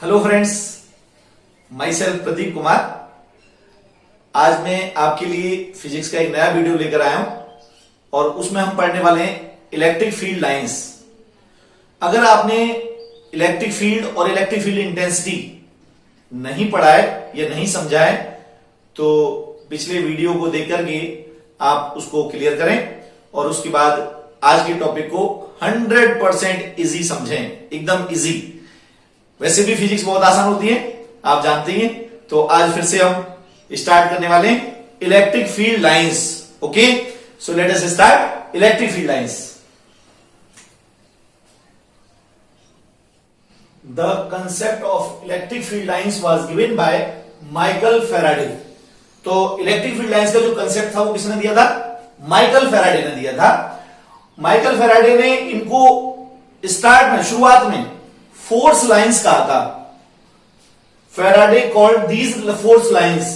Hello friends, my self Pradeep Kumar. आज मैं आपके लिए फिजिक्स का एक नया वीडियो लेकर आया हूं और उसमें हम पढ़ने वाले हैं इलेक्ट्रिक फील्ड लाइंस। अगर आपने इलेक्ट्रिक फील्ड और इलेक्ट्रिक फील्ड इंटेंसिटी नहीं पढ़ा है या नहीं समझा है तो पिछले वीडियो को देख करके आप उसको क्लियर करें और उसके बाद आज के टॉपिक को 100% इजी समझें, एकदम इजी। वैसे भी फिजिक्स बहुत आसान होती है, आप जानते हैं। तो आज फिर से हम स्टार्ट करने वाले हैं electric field lines. Okay, so let us start electric field lines. The concept of electric field lines was given by Michael Faraday. तो इलेक्ट्रिक फील्ड लाइंस का जो कंसेप्ट था वो किसने दिया था? माइकल फैराडे ने दिया था। माइकल फैराडे ने इनको स्टार्ट में, शुरुआत में फोर्स लाइंस कहा था। Faraday called these force lines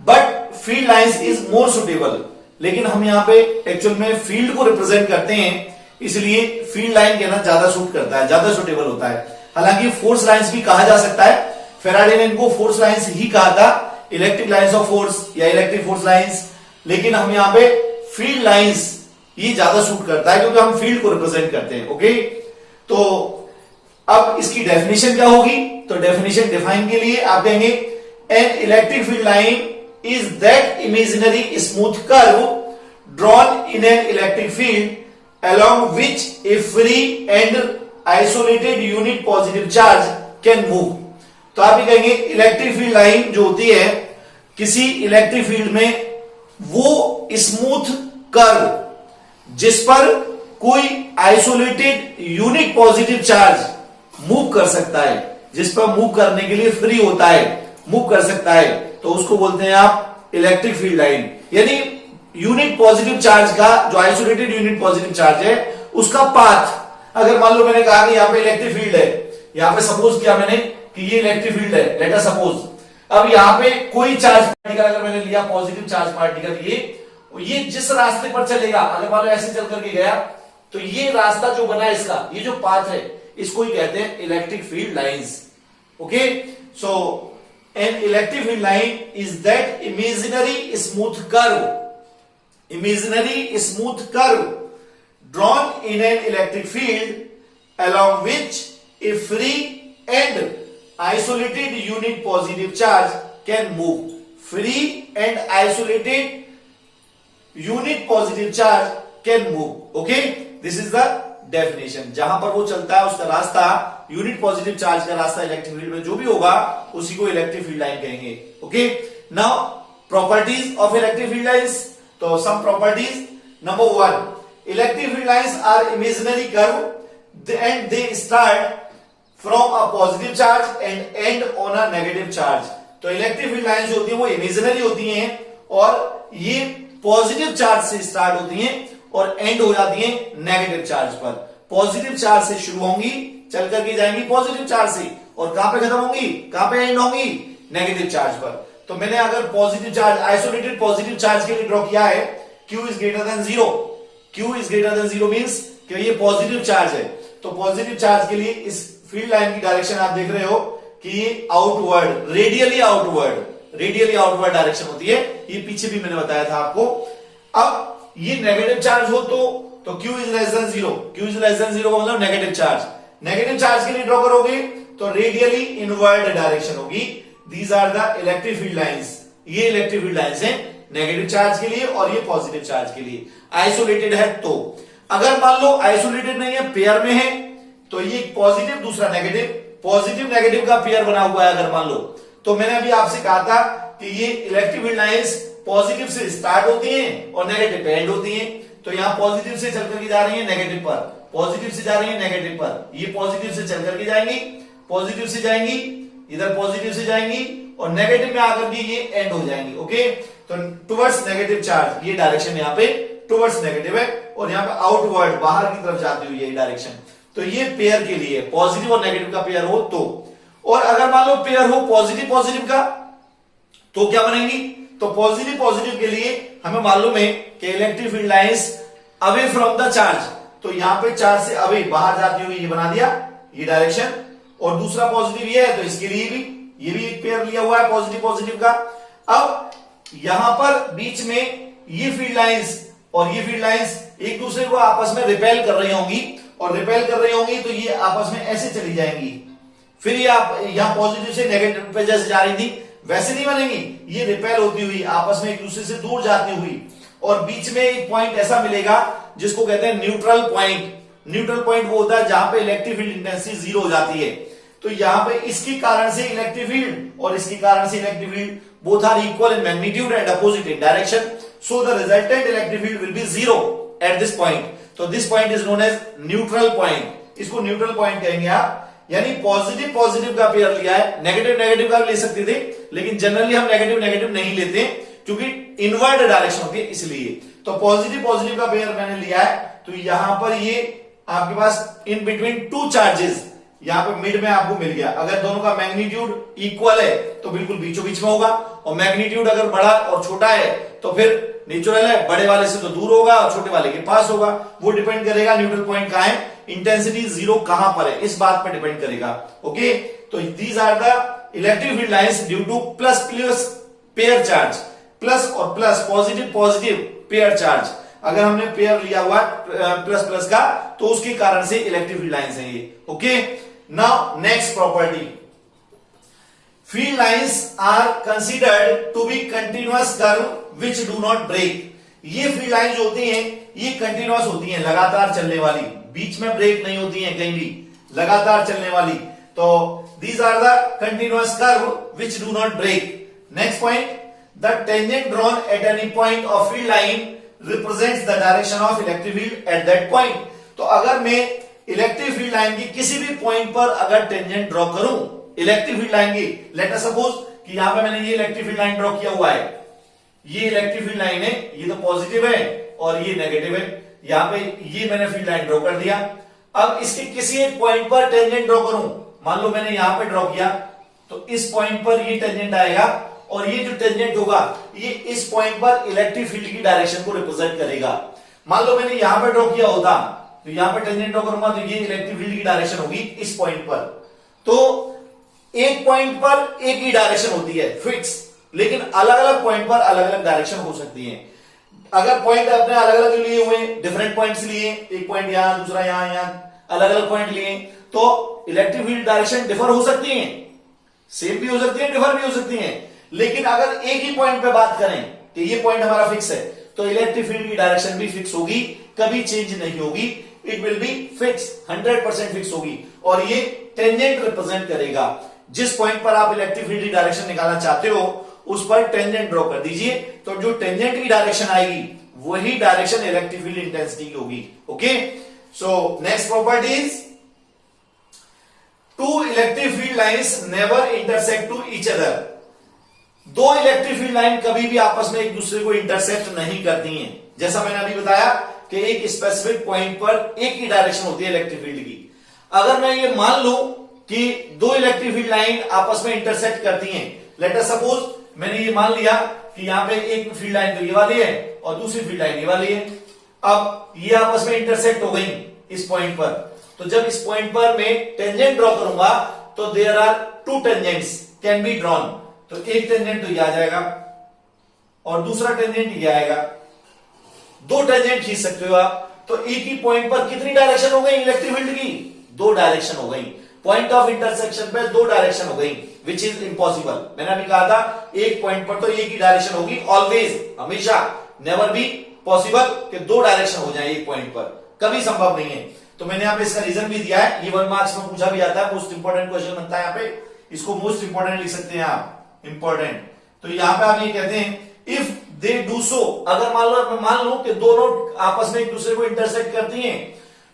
but field lines is more suitable. लेकिन हम यहां पे एक्चुअल में फील्ड को रिप्रेजेंट करते हैं, इसलिए फील्ड लाइन कहना ज्यादा सूट करता है, ज्यादा सुटेबल होता है। हालांकि फोर्स लाइंस भी कहा जा सकता है। फैराडे ने इनको फोर्स लाइंस ही कहा था, इलेक्ट्रिक लाइंस ऑफ फोर्स या इलेक्ट्रिक फोर्स लाइंस। लेकिन हम यहां पे फील्ड लाइंस ये ज्यादा सूट करता है क्योंकि हम फील्ड को रिप्रेजेंट करते हैं। ओके, तो अब इसकी डेफिनेशन क्या होगी? तो डेफिनेशन डिफाइन के लिए आप कहेंगे an electric field line is that imaginary smooth curve drawn in an electric field along which A free and isolated unit positive charge can move. तो आप ये कहेंगे इलेक्ट्रिक फील्ड लाइन जो होती है किसी इलेक्ट्रिक फील्ड में, वो स्मूथ कर्व जिस पर कोई isolated unit positive charge move कर सकता है, जिस पर मूव करने के लिए फ्री होता है, मूव कर सकता है, तो उसको बोलते हैं आप इलेक्ट्रिक फील्ड लाइन। यानी यूनिट पॉजिटिव चार्ज का, जो आइसोलेटेड यूनिट पॉजिटिव चार्ज है, उसका पाथ। अगर मान लो मैंने कहा कि यहां पे इलेक्ट्रिक फील्ड है, यहां पे सपोज किया मैंने कि ये इलेक्ट्रिक फील्ड है, लेट अस सपोज। अब यहां पे कोई चार्ज पार्टिकल अगर मैंने लिया, पॉजिटिव चार्ज पार्टिकल, ये जिस रास्ते पर चलेगा, अगर मान लो ऐसे चल करके गया, तो ये रास्ता जो बना इसका, ये जो पाथ है, इसको ही कहते हैं electric field lines. Okay, so an electric field line is that imaginary smooth curve drawn in an electric field along which A free and isolated unit positive charge can move. Free and isolated unit positive charge can move. Okay, this is the definition. जहां पर वो चलता है उसका रास्ता, unit positive charge का रास्ता electric field में जो भी होगा उसी को इलेक्ट्रिक फील्ड लाइन कहेंगे। Okay, now properties of electric field lines. तो some properties. Number 1, electric field lines are imaginary curve and they start from a positive charge and end on a negative charge. तो electric field lines जो होती है वो imaginary होती हैं और ये पॉजिटिव चार्ज से स्टार्ट होती हैं और एंड हो जाती है नेगेटिव चार्ज पर। पॉजिटिव चार्ज से शुरू होंगी, चल करके जाएंगी पॉजिटिव चार्ज से, और कहां पे खत्म होंगी, कहां पे एंड होंगी, नेगेटिव चार्ज पर। तो मैंने अगर positive charge, isolated positive charge के लिए ड्रॉ किया है, Q is greater than 0, Q is greater than 0 means कि ये पॉजिटिव चार्ज है। तो पॉजिटिव चार्ज के लिए इस फील्ड लाइन की डायरेक्शन आप देख रहे हो कि ये आउटवर्ड, रेडियली आउटवर्ड डायरेक्शन होती है। ये पीछे भी मैंने बताया था आपको। अब ये नेगेटिव चार्ज हो तो Q is less than 0, Q is less than 0 का मतलब नेगेटिव चार्ज। नेगेटिव चार्ज के लिए ड्रॉ करोगे तो रेडियली इनवर्ड डायरेक्शन होगी। These are the electric field lines. ये इलेक्ट्रिक फील्ड लाइंस हैं नेगेटिव चार्ज के लिए और ये पॉजिटिव चार्ज के लिए। आइसोलेटेड है तो, अगर मान लो आइसोलेटेड नहीं है, पेयर में है, तो ये पॉजिटिव दूसरा नेगेटिव, पॉजिटिव नेगेटिव का पेयर बना हुआ है अगर मान लो, तो मैंने अभी आपसे कहा था कि ये इलेक्ट्रिक फील्ड लाइंस पॉजिटिव से स्टार्ट होती हैं और नेगेटिव पे एंड होती हैं। तो यहां पॉजिटिव से चल करके जा रही है नेगेटिव पर, पॉजिटिव से जा रही है नेगेटिव पर, ये पॉजिटिव से चल करके जाएंगी, पॉजिटिव से जाएंगी, इधर पॉजिटिव से जाएंगी और नेगेटिव में आकर के ये एंड हो जाएंगी। ओके, तो टुवर्ड्स नेगेटिव चार्ज, ये डायरेक्शन यहां पे टुवर्ड्स नेगेटिव है और यहां पे आउटवर्ड, बाहर की तरफ जाती हुई है डायरेक्शन। तो ये पेयर के लिए, पॉजिटिव और नेगेटिव का पेयर हो तो। और अगर मान लो पेयर हो पॉजिटिव पॉजिटिव का, तो क्या बनेगी? तो पॉजिटिव के लिए हमें मालूम है कि electric field lines away from the charge, तो यहां पे चार्ज से अवे, बाहर जाती हुई ये बना दिया ये डायरेक्शन, और दूसरा पॉजिटिव ये है, तो इसके लिए भी ये भी एक पेयर लिया हुआ है पॉजिटिव पॉजिटिव का। अब यहां पर बीच में ये फील्ड लाइंस और ये फील्ड लाइंस एक दूसरे को आपस में रिपेल कर रही होंगी, और रिपेल कर रही होंगी तो ये आपस में ऐसे चली जाएंगी, फिर ये आप यहां पॉजिटिव से नेगेटिव पे जैसे जा रही थी वैसे नहीं बनेंगी, ये रिपेल होती हुई आपस में एक दूसरे से दूर जाती हुई, और बीच में एक पॉइंट ऐसा मिलेगा जिसको कहते हैं न्यूट्रल पॉइंट। न्यूट्रल पॉइंट वो होता है जहां पे इलेक्ट्रिक फील्ड इंटेंसिटी जीरो हो जाती है। तो यहां पे इसके कारण से इलेक्ट्रिक फील्ड और इसके कारण से electric field both are equal in magnitude and opposite in direction, so the resultant electric field will be zero at this point. तो this point is known as neutral point, इसको neutral point कहेंगे आप। यानी positive positive का pair लिया है, negative negative का भी ले सकते थे, लेकिन जनरली हम नेगेटिव नेगेटिव नहीं लेते क्योंकि इनवर्ड डायरेक्शन होती है इसलिए। तो पॉजिटिव पॉजिटिव का पेयर मैंने लिया है, तो यहां पर ये आपके पास इन बिटवीन टू चार्जेस यहां पे मिड में आपको मिल गया। अगर दोनों का मैग्नीट्यूड इक्वल है तो बिल्कुल बीचों बीच में होगा, और मैग्नीट्यूड अगर बड़ा और छोटा है तो फिर नेचुरल है, बड़े वाले से तो दूर होगा और छोटे वाले के पास होगा। वो डिपेंड करेगा न्यूट्रल पॉइंट कहां है, इंटेंसिटी जीरो कहां पर है, इस बात पर डिपेंड करेगा। ओके, तो these are the electric field lines due to plus plus pair charge, plus और plus positive positive pair charge. अगर हमने पेयर लिया हुआ प्लस प्लस का तो उसके कारण से इलेक्ट्रिक फील्ड लाइंस है ये। Okay, now next property, field lines are considered to be continuous curve which do not break. ये फील्ड लाइंस होती हैं ये कंटिन्यूअस होती हैं, लगातार चलने वाली, बीच में ब्रेक नहीं होती हैं कहीं भी, लगातार चलने वाली। तो these are the continuous curve which do not break. Next point, the tangent drawn at any point of field line represents the direction of electric field at that point. तो अगर मैं इलेक्ट्रिक फील्ड लाइन की किसी भी point पर अगर tangent draw करूं, electric field line की, लेट अस सपोज कि यहां पे मैंने ये इलेक्ट्रिक फील्ड लाइन ड्रॉ किया हुआ है, ये इलेक्ट्रिक फील्ड लाइन है, ये तो पॉजिटिव है और ये नेगेटिव है, यहां पे ये मैंने फील्ड लाइन ड्रॉ कर दिया। अब इसके किसी एक पॉइंट पर टेंजेंट ड्रॉ करूं, मान लो मैंने यहां पे ड्रॉ किया, तो इस पॉइंट पर ये टेंजेंट आएगा, और ये जो टेंजेंट होगा ये इस पॉइंट पर इलेक्ट्रिक फील्ड की डायरेक्शन को रिप्रेजेंट करेगा। मान लो मैंने यहां पे ड्रॉ किया होता, तो यहां पे टेंजेंट ड्रॉ करूंगा तो ये इलेक्ट्रिक फील्ड की डायरेक्शन होगी इस पॉइंट पर। तो एक पॉइंट पर एक ही डायरेक्शन होती है फिक्स, लेकिन अलग अलग पॉइंट पर अलग अलग डायरेक्शन हो सकती है। अगर पॉइंट अपने अलग अलग लिए हुए, डिफरेंट पॉइंट्स लिए, एक पॉइंट यहां दूसरा यहां अलग अलग पॉइंट लिए, तो इलेक्ट्रिक फील्ड डायरेक्शन डिफर हो सकती है, सेम भी हो सकती है, डिफर भी हो सकती है। लेकिन अगर एक ही पॉइंट पे बात करें कि ये पॉइंट हमारा फिक्स है, तो इलेक्ट्रिक फील्ड की डायरेक्शन भी फिक्स होगी, कभी चेंज नहीं होगी, it will be fix, 100% fix होगी, और ये टेंजेंट रिप्रेजेंट करेगा। जिस पॉइंट पर आप इलेक्ट्रिक फील्ड की डायरेक्शन निकालना चाहते हो उस पर टेंजेंट ड्रॉ कर दीजिए, तो जो टेंजेंट की डायरेक्शन आएगी वही डायरेक्शन इलेक्ट्रिक फील्ड इंटेंसिटी की होगी। Okay, so next property is to electric field lines never intersect to each other. दो इलेक्ट्रिक फील्ड लाइन कभी भी आपस में एक दूसरे को इंटरसेक्ट नहीं करती हैं। जैसा मैंने अभी बताया कि एक स्पेसिफिक पॉइंट पर एक ही डायरेक्शन होती है इलेक्ट्रिक फील्ड की। अगर मैं ये मान लूं कि दो इलेक्ट्रिक फील्ड लाइन आपस में इंटरसेक्ट करती हैं, लेट अस सपोज मैंने ये मान लिया कि यहां पे एक फील्ड लाइन तो ये वाली है और दूसरी फील्ड लाइन ये वाली है। अब ये आपस में इंटरसेक्ट हो गई इस पॉइंट पर, तो जब इस पॉइंट पर मैं टेंजेंट ड्रॉ करूंगा तो there are two tangents can be drawn. तो एक टेंजेंट तो ये आ जाएगा और दूसरा टेंजेंट ये आएगा, दो टेंजेंट खींच सकते हो आप। तो एक ही पॉइंट पर कितनी डायरेक्शन हो गई इलेक्ट्रिक फील्ड की? दो डायरेक्शन हो गई। पॉइंट ऑफ इंटरसेक्शन पे दो डायरेक्शन हो गई, विच इज इम्पॉसिबल। मैंने अभी कहा था एक पॉइंट पर तो एक ही डायरेक्शन होगी, ऑलवेज, हमेशा, नेवर बी पॉसिबल कि दो डायरेक्शन हो जाए एक पॉइंट पर, कभी संभव नहीं है। तो मैंने यहाँ पे इसका रीजन भी दिया है, ये 1 मार्क्स में पूछा भी आता है, मोस्ट इंपोर्टेंट क्वेश्चन बनता है यहाँ पे, इसको मोस्ट इंपोर्टेंट लिख सकते हैं आप, इंपोर्टेंट। तो यहाँ पे आप ये कहते हैं इफ दे डू सो, अगर मान लो कि दोनों आपस में एक दूसरे को इंटरसेक्ट करती हैं,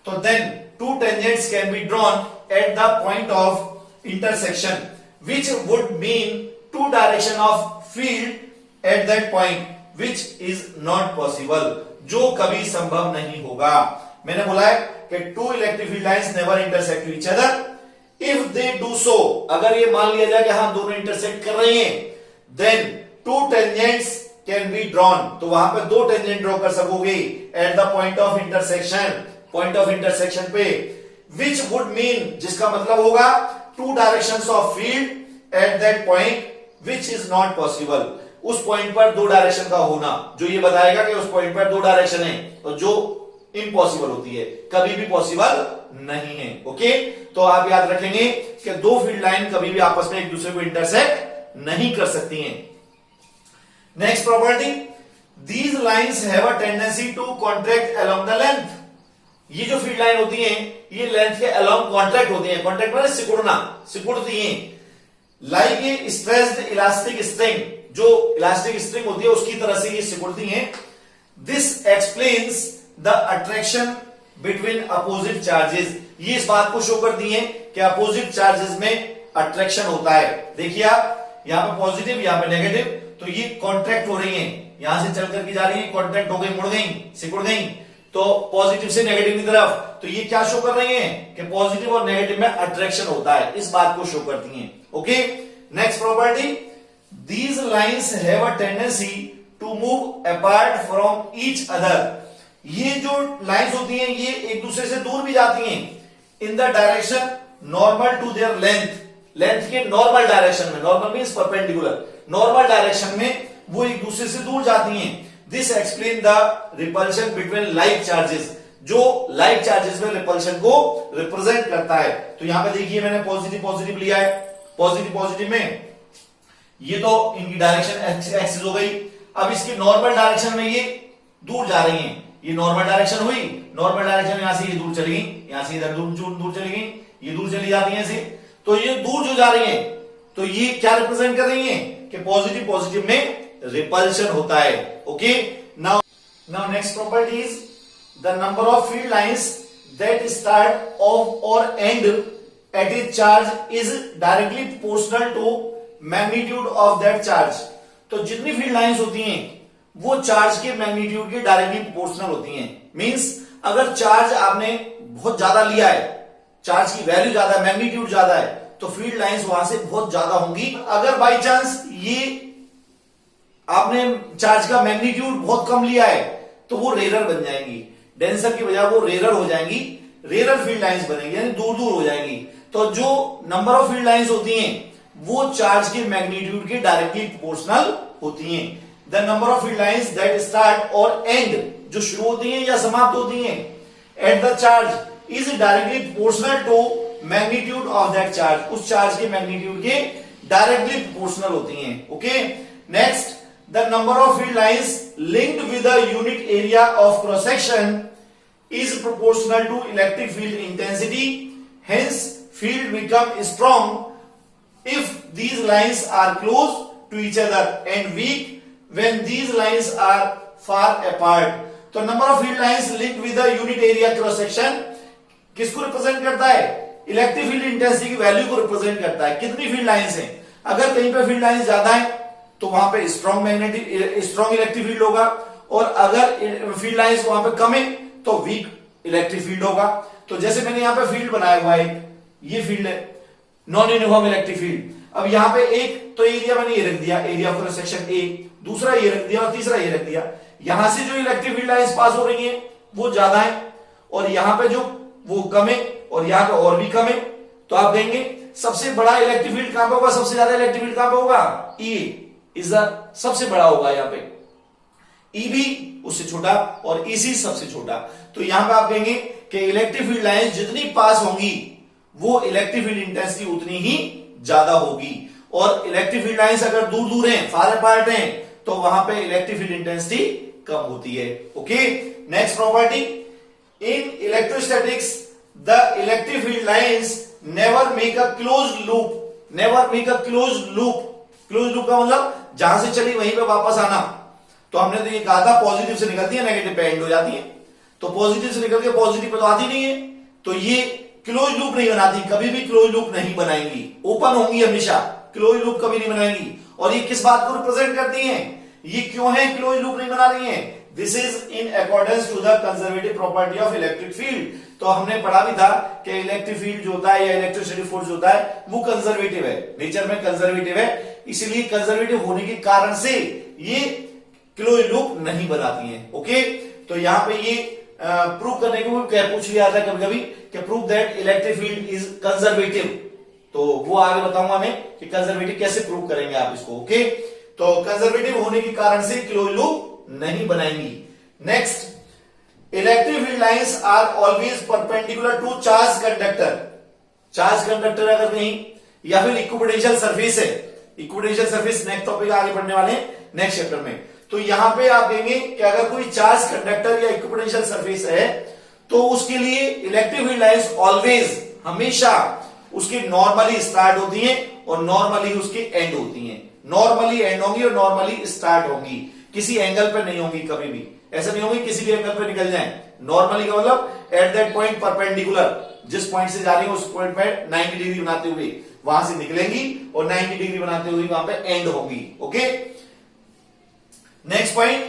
तो then two tangents can be drawn at the point of intersection which would mean two direction of field at that point which is not possible, जो कभी संभव नहीं होगा। मैंने बोला है कि two electric field lines never intersect each other if they do so, अगर ये मान लिया जाए कि हाँ दोनों इंटरसेक्ट कर रहे हैं, then two tangents can be drawn, तो वहां पे दो टेंजेंट ड्रॉ कर सकोगे at the point of intersection, point of intersection पे, which would mean, जिसका मतलब होगा two directions of field at that point which is not possible. उस पॉइंट पर दो डायरेक्शन का होना जो ये बताएगा कि उस पॉइंट पर दो डायरेक्शन है और जो इम्पॉसिबल होती है, कभी भी पॉसिबल नहीं है। ओके, तो आप याद रखेंगे कि दो फील्ड लाइन कभी भी आपस में एक दूसरे को इंटरसेक्ट नहीं कर सकती हैं। Next property, these lines have a tendency to contract along the length. ये जो फील्ड लाइन होती हैं ये लेंथ के अलोंग कॉन्ट्रैक्ट होती हैं। कॉन्ट्रैक्ट मतलब सिकुड़ना, सिकुड़ती हैं। Like a stressed elastic string, जो इलास्टिक स्ट्रिंग होती है उसकी तरह से ये सिकुड़ती हैं। This explains the attraction between opposite charges. ये इस बात को शो करती है कि अपोजिट चार्जेस में अट्रैक्शन होता है। देखिए आप यहां पे पॉजिटिव, यहां पे नेगेटिव, तो ये कॉन्ट्रैक्ट हो रही हैं, यहां से चल करके जा रही है, कॉन्ट्रैक्ट हो गई, मुड़ गई, सिकुड़ गई, तो पॉजिटिव से नेगेटिव की तरफ। तो ये क्या शो कर रही हैं कि पॉजिटिव और नेगेटिव में अट्रैक्शन होता है, इस बात को शो करती हैं। Okay, next property, these lines have a tendency to move apart from each other. ये जो लाइंस होती हैं ये एक दूसरे से दूर भी जाती हैं in the direction normal to their length. Length के नॉर्मल डायरेक्शन में, normal means perpendicular, normal direction में वो एक दूसरे से दूर जाती हैं। This explain the repulsion between like charges, जो लाइक चार्जेस में रिपल्शन को रिप्रेजेंट करता है। तो यहां पे देखिए मैंने पॉजिटिव पॉजिटिव लिया है, पॉजिटिव पॉजिटिव में ये तो इनकी डायरेक्शन एक्सिस हो गई। अब इसकी नॉर्मल डायरेक्शन में ये दूर जा रही हैं, ये नॉर्मल डायरेक्शन हुई, नॉर्मल डायरेक्शन यहां से ये दूर चली गई, यहां से इधर दूर चली गई, ये दूर चली जाती है ऐसे। तो ये दूर जो जा रही है तो ये क्या रिप्रेजेंट कर रही है कि पॉजिटिव पॉजिटिव में रिपल्शन होता है। Okay, now next property is the number of field lines that start off or end at a charge is directly proportional to magnitude of that charge. तो जितनी फील्ड लाइंस होती हैं वो charge के magnitude के directly proportional होती हैं। Means अगर चार्ज आपने बहुत ज्यादा लिया है, चार्ज की वैल्यू ज्यादा है, मैग्नीट्यूड ज्यादा है, तो फील्ड लाइंस वहां से बहुत ज्यादा होंगी। अगर बाई चांस ये आपने चार्ज का मैग्नीट्यूड बहुत कम लिया है तो वो रेरर बन जाएंगी, डेंसर की बजाय वो रेरर हो जाएंगी, रेरर फील्ड लाइंस बनेंगी, यानी दूर दूर हो जाएंगी। तो जो नंबर ऑफ फील्ड लाइंस होती हैं वो चार्ज के मैग्नीट्यूड के डायरेक्टली प्रोपोर्शनल होती हैं। The number of field lines that start और एंड, जो शुरू होती हैं या समाप्त होती हैं at the charge is directly proportional to magnitude of that charge, उस चार्ज के मैग्नीट्यूड के डायरेक्टली प्रोपोर्शनल होती हैं। Okay, next, the number of field lines linked with the unit area of cross section is proportional to electric field intensity. Hence, field become strong if these lines are close to each other and weak when these lines are far apart. तो number of field lines linked with the unit area cross section किसको represent करता है? Electric field intensity की value को represent करता है। कितनी field lines हैं? अगर कहीं पे फील्ड लाइंस ज्यादा है तो वहां पे स्ट्रॉन्ग इलेक्ट्रिक फील्ड होगा, और अगर फील्ड लाइंस वहां पे कम है तो वीक इलेक्ट्रिक फील्ड होगा। तो जैसे मैंने यहां पे फील्ड बनाया हुआ है, ये फील्ड है नॉन यूनिफॉर्म इलेक्ट्रिक फील्ड। अब यहां पे एक तो एरिया मैंने ये रख दिया, area of cross section A, दूसरा ये रख दिया और तीसरा ये रख दिया। यहां से जो इलेक्ट्रिक फील्ड लाइंस पास हो रही है वो ज्यादा है और यहां पे जो वो कम है और यहां पे और भी कम है। तो आप देंगे सबसे बड़ा इलेक्ट्रिक फील्ड कहां पे होगा, सबसे ज्यादा इलेक्ट्रिक फील्ड कहां पे होगा? ई इज द सबसे बड़ा होगा यहाँ पे, ई भी उससे छोटा और ईसी सबसे छोटा। तो यहां पे आप कहेंगे कि इलेक्ट्रिक फील्ड लाइंस जितनी पास होंगी वो इलेक्ट्रिक फील्ड इंटेंसिटी उतनी ही ज्यादा होगी, और इलेक्ट्रिक फील्ड लाइंस अगर दूर दूर हैं, फार अपार्ट हैं, तो वहां पे इलेक्ट्रिक फील्ड इंटेंसिटी कम होती है। Okay, next property, in electrostatics the electric field lines never make a closed loop. Never make a closed loop, close loop का मतलब जहां से चली वहीं पे वापस आना। तो हमने तो ये कहा था पॉजिटिव से निकलती है नेगेटिव पे एंड हो जाती है, तो पॉजिटिव से निकल के पॉजिटिव पे तो आती नहीं है, तो ये क्लोज लूप नहीं बनाती, कभी भी क्लोज लूप नहीं बनाएंगी, ओपन होंगी हमेशा, क्लोज लूप कभी नहीं बनाएंगी। और ये किस बात को रिप्रेजेंट करती हैं, ये क्यों है क्लोज लूप नहीं बना रही हैं? This is in accordance to the conservative property of electric field. तो हमने पढ़ा भी था कि इलेक्ट्रिक फील्ड जो होता है या इलेक्ट्रोस्टैटिक फोर्स होता है वो कंजर्वेटिव है, नेचर में कंजर्वेटिव है, इसलिए कंजर्वेटिव होने के कारण से ये क्लोज लूप नहीं बनाती हैं। ओके, तो यहां पे ये प्रूव करने को भी पूछ लिया था कभी कभी कि prove that electric field is conservative, तो वो आगे बताऊंगा मैं कि कंजर्वेटिव कैसे प्रूव करेंगे आप इसको। ओके, तो कंजर्वेटिव होने के कारण से क्लोज लूप नहीं बनाएंगी। Next, electric field lines are always perpendicular to charge conductor. Charge conductor अगर नहीं, या फिर इक्विपोटेंशियल सरफेस है, इक्विपोटेंशियल सरफेस नेक्स्ट टॉपिक आगे पढ़ने वाले हैं नेक्स्ट चैप्टर में। तो यहां पे आप देंगे कि अगर कोई चार्ज कंडक्टर या इक्विपोटेंशियल सरफेस है तो उसके लिए इलेक्ट्रिक फील्ड लाइंस ऑलवेज, हमेशा उसकी नॉर्मली स्टार्ट होती हैं और नॉर्मली उसकी एंड होती हैं। नॉर्मली एंड होंगी और नॉर्मली स्टार्ट होंगी, किसी एंगल पे नहीं होंगी कभी भी। ऐसा नहीं होगी किसी भी एंगल पे निकल जाए। नॉर्मली का मतलब एट दैट पॉइंट परपेंडिकुलर, जिस पॉइंट से जा रही है उस पॉइंट पे 90 डिग्री बनाते हुए वहां से निकलेंगी और 90 डिग्री बनाते हुए वहां पे एंड होंगी। Okay, next point,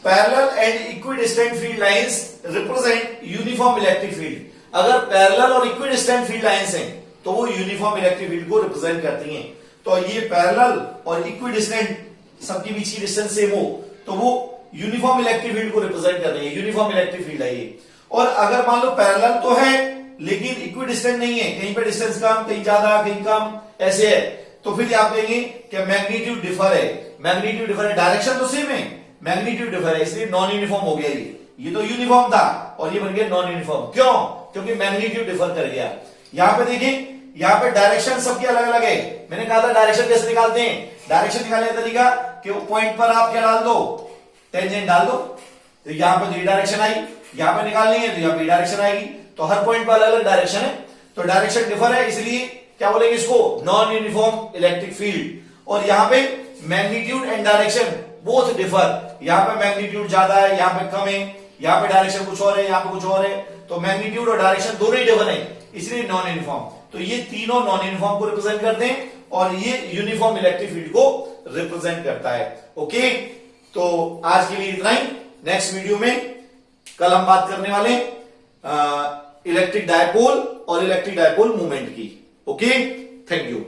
parallel and equidistant field lines represent uniform electric field. अगर पैरेलल और इक्विडिस्टेंट फील्ड लाइंस हैं तो वो यूनिफॉर्म इलेक्ट्रिक फील्ड को रिप्रेजेंट करती हैं। तो ये पैरेलल और इक्विडिस्टेंट, सबके बीच की डिस्टेंस सेम हो तो वो यूनिफॉर्म इलेक्ट्रिक फील्ड को रिप्रेजेंट कर रही है, यूनिफॉर्म इलेक्ट्रिक फील्ड है ये। और अगर मान लो पैरेलल तो है लेकिन इक्विडिस्टेंट नहीं है, कहीं पे डिस्टेंस कम, कहीं ज्यादा, कहीं कम, ऐसे है, तो फिर आप देंगे कि मैग्नीट्यूड डिफर है। मैग्नीट्यूड डिफर है, डायरेक्शन तो सेम है, मैग्नीट्यूड डिफर है, इसलिए नॉन यूनिफॉर्म हो गया ये तो यूनिफॉर्म था और ये बन गया नॉन यूनिफॉर्म। क्यों? क्योंकि मैग्नीट्यूड डिफर कर गया। यहां पे देखिए, यहां पे डायरेक्शन सबकी अलग अलग है। मैंने कहा था डायरेक्शन कैसे निकालते हैं, डायरेक्शन निकालने का तरीका कि पॉइंट पर आप क्या डाल दो, टेंजेंट डाल दो। तो यहां पे ये डायरेक्शन आई, यहां पे निकालनी है तो यहां पे डायरेक्शन आएगी। तो हर पॉइंट पर अलग अलग डायरेक्शन है, तो डायरेक्शन डिफर है, इसलिए क्या बोलेंगे इसको, नॉन यूनिफॉर्म इलेक्ट्रिक फील्ड। और यहां पे magnitude and direction both differ, यहां पे मैग्नीट्यूड ज्यादा है, यहां पे कम है, यहां पे डायरेक्शन कुछ और है, यहां पे कुछ और है, तो मैग्नीट्यूड और डायरेक्शन दोनों ही डिफर है, इसलिए नॉन यूनिफॉर्म। तो ये तीनों नॉन यूनिफॉर्म को रिप्रेजेंट करते हैं और ये यूनिफॉर्म इलेक्ट्रिक फील्ड को रिप्रेजेंट करता है। ओके, तो आज के लिए इतना ही। नेक्स्ट वीडियो में कल हम बात करने वाले इलेक्ट्रिक डायपोल और इलेक्ट्रिक डायपोल मूवमेंट की। Okay, thank you.